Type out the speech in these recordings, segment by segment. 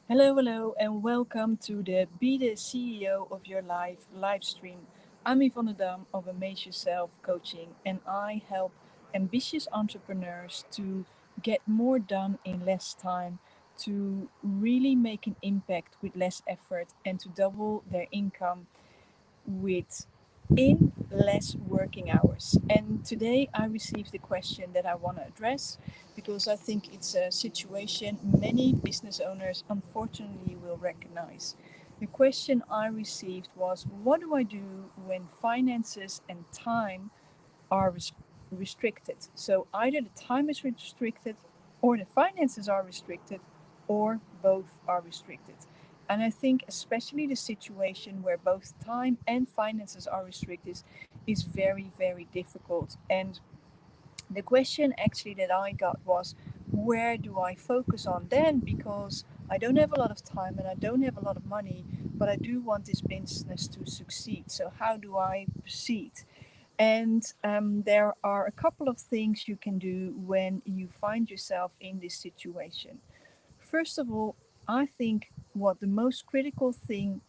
Hello, hello, and welcome to the Be the CEO of Your Life live stream. I'm Yvonne of Amaze Yourself Coaching, and I help ambitious entrepreneurs to get more done in less time, to really make an impact with less effort, and to double their income with in less working hours. And today I received a question that I want to address because I think it's a situation many business owners unfortunately will recognize. The question I received was, what do I do when finances and time are restricted? So either the time is restricted, or the finances are restricted, or both are restricted. And I think especially the situation where both time and finances are restricted is very, very difficult. And the question actually that I got was, where do I focus on then? Because I don't have a lot of time and I don't have a lot of money, but I do want this business to succeed. So how do I proceed? And there are a couple of things you can do when you find yourself in this situation. First of all, I think what the most critical thing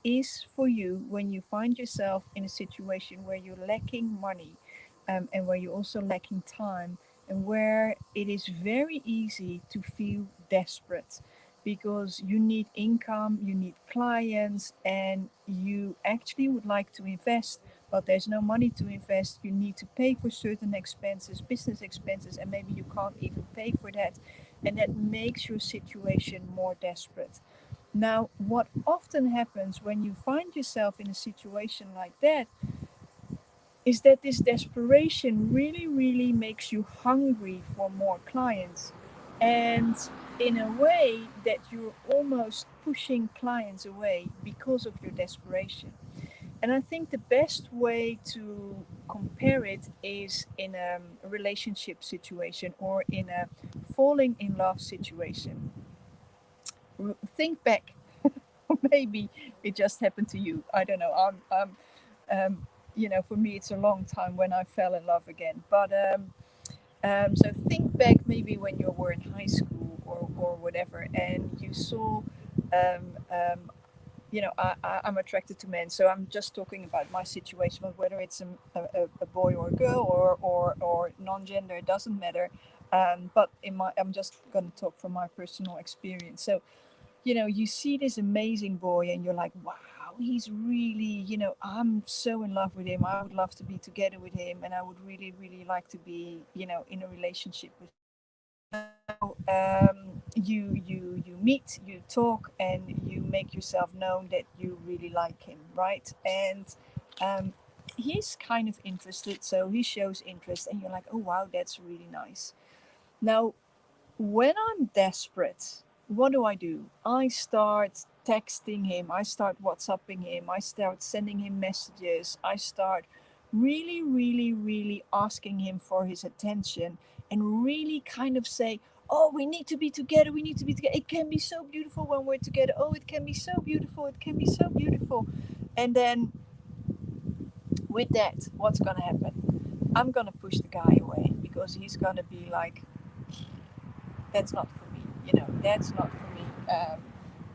is for you when you find yourself in a situation where you're lacking money, and where you're also lacking time, and where it is very easy to feel desperate because you need income, you need clients, and you actually would like to invest, but there's no money to invest. You need to pay for certain expenses, business expenses, and maybe you can't even pay for that. And that makes your situation more desperate. Now, what often happens when you find yourself in a situation like that is that this desperation really, really makes you hungry for more clients. And in a way that you're almost pushing clients away because of your desperation. And I think the best way to compare it is in a relationship situation or in a falling in love situation. Think back. Maybe it just happened to you. I don't know. For me, it's a long time when I fell in love again. So think back maybe when you were in high school or whatever, and you saw, I'm attracted to men. So I'm just talking about my situation, but whether it's a boy or a girl or non-gender, it doesn't matter. But I'm just going to talk from my personal experience. So you see this amazing boy and you're like, wow, he's really, I'm so in love with him. I would love to be together with him and I would really, really like to be, in a relationship with him. Now, you meet, you talk, and you make yourself known that you really like him, right? And um, he's kind of interested, so he shows interest, and you're like, oh wow, that's really nice. Now, when I'm desperate, what do? I start texting him, I start WhatsApping him, I start sending him messages, I start really, really, really asking him for his attention and really kind of say, oh, we need to be together, we need to be together. It can be so beautiful when we're together. Oh, it can be so beautiful, it can be so beautiful. And then with that, what's going to happen? I'm going to push the guy away because he's going to be like, that's not for me. That's not for me.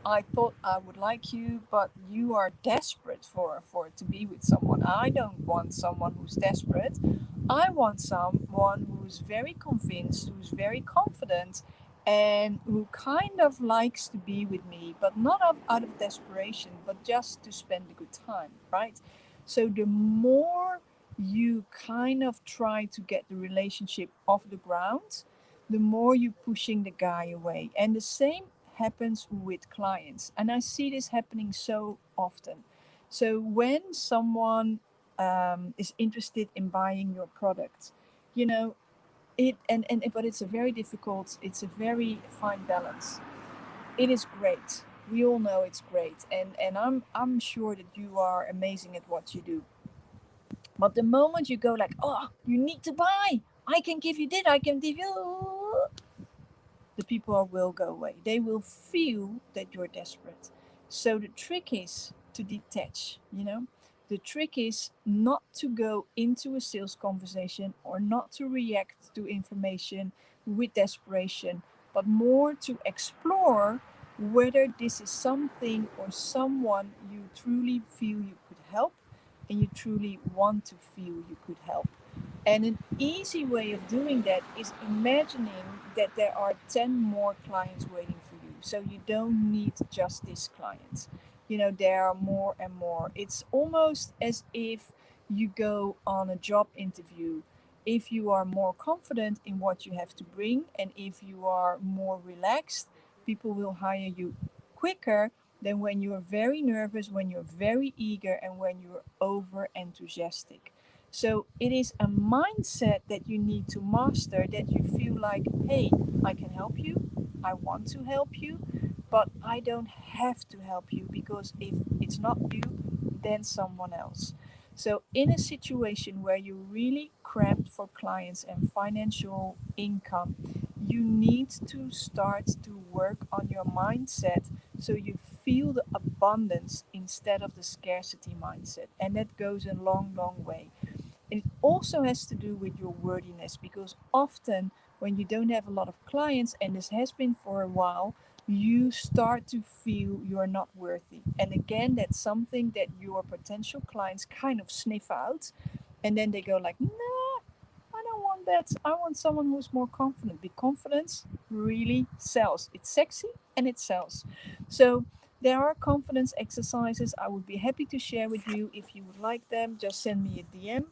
I thought I would like you, but you are desperate for to be with someone. I don't want someone who's desperate. I want someone who's very convinced, who's very confident, and who kind of likes to be with me, but not out of desperation, but just to spend a good time, right? So the more you kind of try to get the relationship off the ground, the more you're pushing the guy away. And the same happens with clients. And I see this happening so often. So when someone is interested in buying your product, you know, but it's a very difficult, it's a very fine balance. It is great. We all know it's great. And I'm sure that you are amazing at what you do. But the moment you go like, oh, you need to buy, I can give you this, I can give you, the people will go away. They will feel that you're desperate. So the trick is to detach, The trick is not to go into a sales conversation or not to react to information with desperation, but more to explore whether this is something or someone you truly feel you could help and you truly want to feel you could help. And an easy way of doing that is imagining that there are 10 more clients waiting for you. So you don't need just this client. There are more and more. It's almost as if you go on a job interview. If you are more confident in what you have to bring and if you are more relaxed, people will hire you quicker than when you're very nervous, when you're very eager, and when you're over enthusiastic. So it is a mindset that you need to master, that you feel like, hey, I can help you, I want to help you, but I don't have to help you because if it's not you, then someone else. So, in a situation where you're really cramped for clients and financial income, you need to start to work on your mindset so you feel the abundance instead of the scarcity mindset. And that goes a long, long way. It also has to do with your worthiness because often when you don't have a lot of clients, and this has been for a while, you start to feel you're not worthy. And again, that's something that your potential clients kind of sniff out, and then they go like, nah, I don't want that. I want someone who's more confident. Because confidence really sells. It's sexy and it sells. So there are confidence exercises I would be happy to share with you. If you would like them, just send me a DM.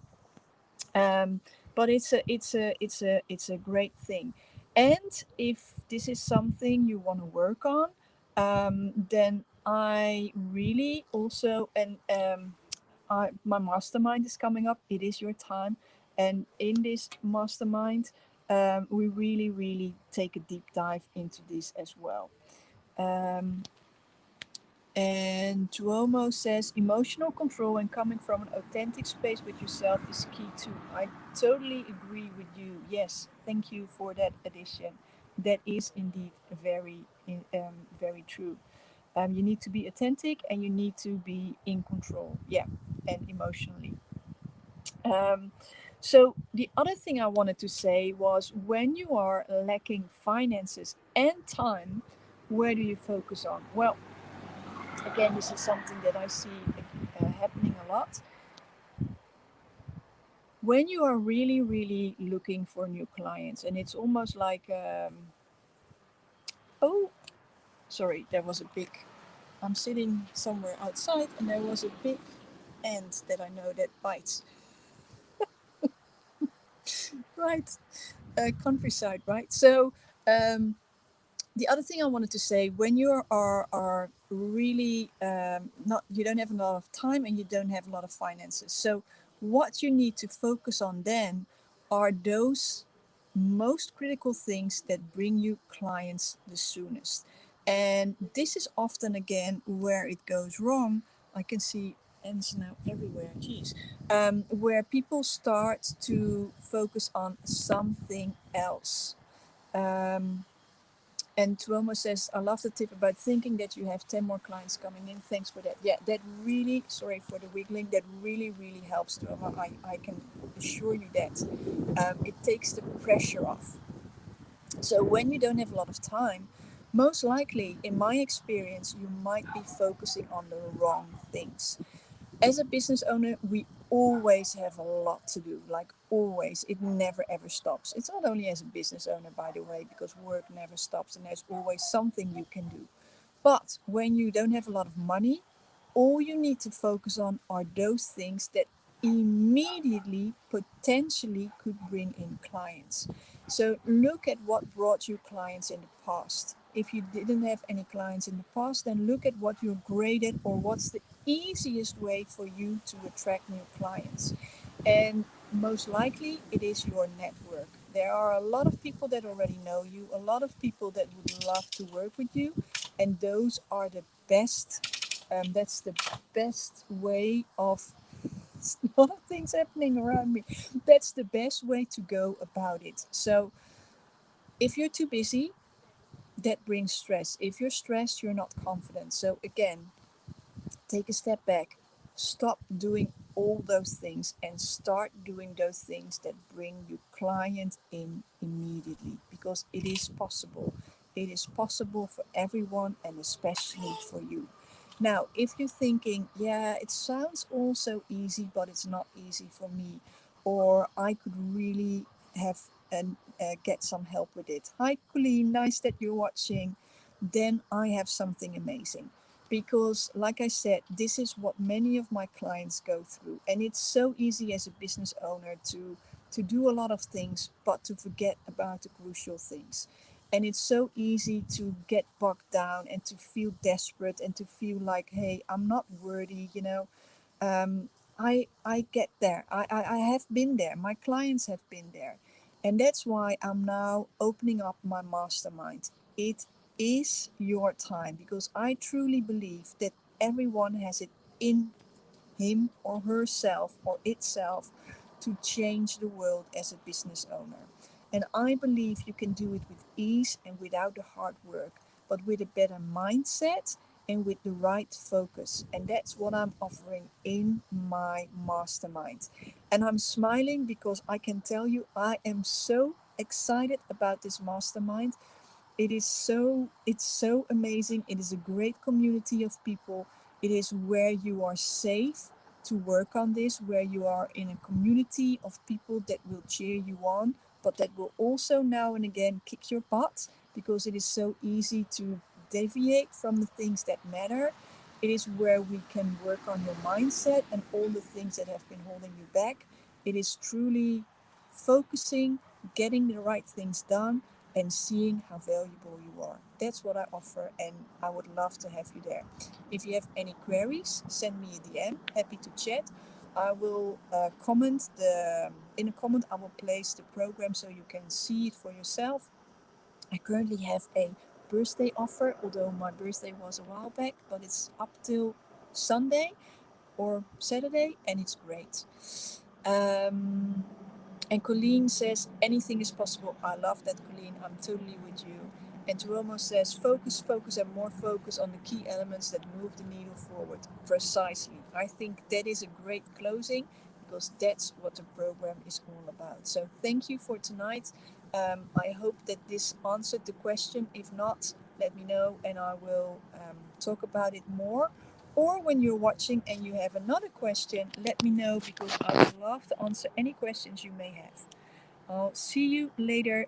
um, but it's a great thing. And if this is something you want to work on, then I really also, and my mastermind is coming up. It is your time, and in this mastermind, we really really take a deep dive into this as well. um, and Duomo says emotional control and coming from an authentic space with yourself is key too. I totally agree with you. Yes, thank you for that addition. That is indeed very true. You need to be authentic and you need to be in control. Yeah, and emotionally. Um, so the other thing I wanted to say was when you are lacking finances and time, where do you focus on? Well, again, this is something that I see happening a lot. When you are really, really looking for new clients, and it's almost like, oh, sorry, there was a big, I'm sitting somewhere outside, and there was a big ant that I know that bites. Right, countryside, right? So, um, the other thing I wanted to say, when you are really not, you don't have a lot of time and you don't have a lot of finances. So what you need to focus on then are those most critical things that bring you clients the soonest. And this is often again where it goes wrong. I can see ants now everywhere. Geez, where people start to focus on something else. Um, and Tuomo says, I love the tip about thinking that you have 10 more clients coming in. Thanks for that. Yeah, that really, sorry for the wiggling, that really, really helps, Tuomo. I can assure you that. It takes the pressure off. So when you don't have a lot of time, most likely, in my experience, you might be focusing on the wrong things. As a business owner, we always have a lot to do, like always. It never ever stops. It's not only as a business owner, by the way, because work never stops and there's always something you can do. But when you don't have a lot of money, all you need to focus on are those things that immediately potentially could bring in clients. So look at what brought you clients in the past. If you didn't have any clients in the past, then look at what you're great at or what's the easiest way for you to attract new clients. And most likely it is your network. There are a lot of people that already know you, a lot of people that would love to work with you, and those are the best. That's the best way of a lot of things happening around me. That's the best way to go about it. So if you're too busy, that brings stress. If you're stressed, you're not confident. So again, take a step back, stop doing all those things and start doing those things that bring you clients in immediately, because it is possible It is possible for everyone and especially for you. Now, if you're thinking, yeah, it sounds all so easy, but it's not easy for me, or I could really have and get some help with it. Hi, Colleen, nice that you're watching. Then I have something amazing. Because, like I said, this is what many of my clients go through. And it's so easy as a business owner to do a lot of things, but to forget about the crucial things. And it's so easy to get bogged down and to feel desperate and to feel like, hey, I'm not worthy, um, I get there. I have been there. My clients have been there. And that's why I'm now opening up my mastermind. It is your time because I truly believe that everyone has it in him or herself or itself to change the world as a business owner. And I believe you can do it with ease and without the hard work, but with a better mindset and with the right focus. And that's what I'm offering in my mastermind. And I'm smiling because I can tell you I am so excited about this mastermind. It's so amazing. It is a great community of people. It is where you are safe to work on this, where you are in a community of people that will cheer you on, but that will also now and again kick your butt because it is so easy to deviate from the things that matter. It is where we can work on your mindset and all the things that have been holding you back. It is truly focusing, getting the right things done, and seeing how valuable you are. That's what I offer, and I would love to have you there. If you have any queries, send me a DM. Happy to chat. I will comment the in a comment. I will place the program so you can see it for yourself. I currently have a birthday offer, although my birthday was a while back, but it's up till Sunday or Saturday, and it's great. Um, and Colleen says, anything is possible. I love that, Colleen. I'm totally with you. And Jeromo says, focus, focus, and more focus on the key elements that move the needle forward. Precisely. I think that is a great closing because that's what the program is all about. So thank you for tonight. I hope that this answered the question. If not, let me know and I will talk about it more. Or when you're watching and you have another question, let me know because I would love to answer any questions you may have. I'll see you later.